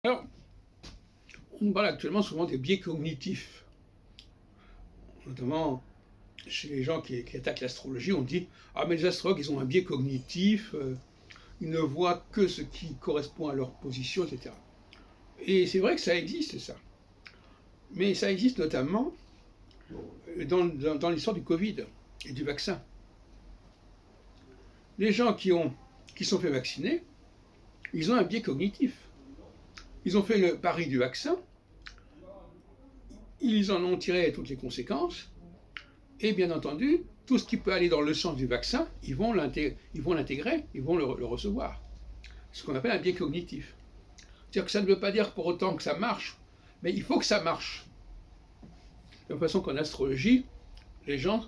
Alors, on parle actuellement souvent des biais cognitifs, notamment chez les gens qui attaquent l'astrologie. On dit « Ah, mais les astrologues, ils ont un biais cognitif, ils ne voient que ce qui correspond à leur position, etc. » Et c'est vrai que ça existe, ça. Mais ça existe notamment dans l'histoire du Covid et du vaccin. Les gens qui sont fait vacciner, ils ont un biais cognitif. Ils ont fait le pari du vaccin, ils en ont tiré toutes les conséquences, et bien entendu, tout ce qui peut aller dans le sens du vaccin, ils vont l'intégrer, ils vont le recevoir. Ce qu'on appelle un biais cognitif. C'est-à-dire que ça ne veut pas dire pour autant que ça marche, mais il faut que ça marche. De la façon qu'en astrologie, les gens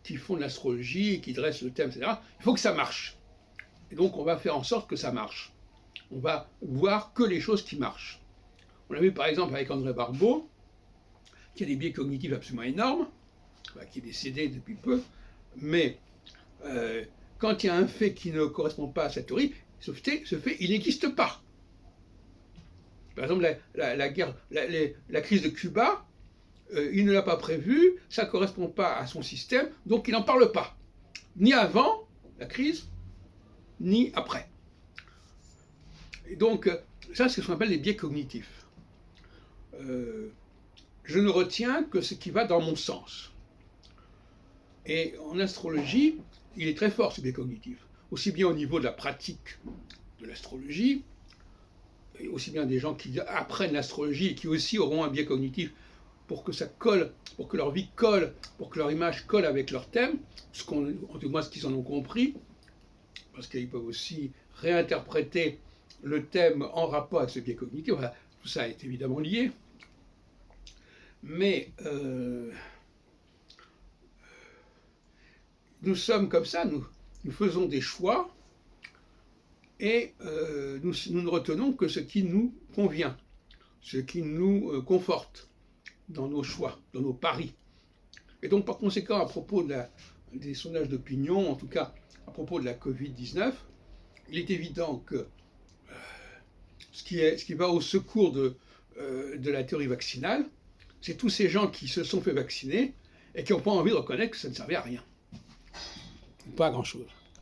qui font de l'astrologie, qui dressent le thème, etc., il faut que ça marche. Et donc on va faire en sorte que ça marche. On va voir que les choses qui marchent. On l'a vu par exemple avec André Barbeau, qui a des biais cognitifs absolument énormes, qui est décédé depuis peu, mais quand il y a un fait qui ne correspond pas à sa théorie, ce fait, il n'existe pas. Par exemple, la crise de Cuba, il ne l'a pas prévue, ça ne correspond pas à son système, donc il n'en parle pas. Ni avant la crise, ni après. Et donc, ça, c'est ce qu'on appelle les biais cognitifs. Je ne retiens que ce qui va dans mon sens. Et en astrologie, il est très fort ce biais cognitif, aussi bien au niveau de la pratique de l'astrologie, et aussi bien des gens qui apprennent l'astrologie et qui aussi auront un biais cognitif pour que ça colle, pour que leur vie colle, pour que leur image colle avec leur thème, en tout cas ce qu'ils en ont compris, parce qu'ils peuvent aussi réinterpréter le thème en rapport avec ce biais cognitif. Enfin, tout ça est évidemment lié. Mais nous sommes comme ça, nous faisons des choix et nous ne retenons que ce qui nous convient, ce qui nous conforte dans nos choix, dans nos paris. Et donc par conséquent, à propos des sondages d'opinion, en tout cas à propos de la Covid-19, il est évident que ce qui va au secours de la théorie vaccinale, c'est tous ces gens qui se sont fait vacciner et qui n'ont pas envie de reconnaître que ça ne servait à rien. Pas à grand-chose.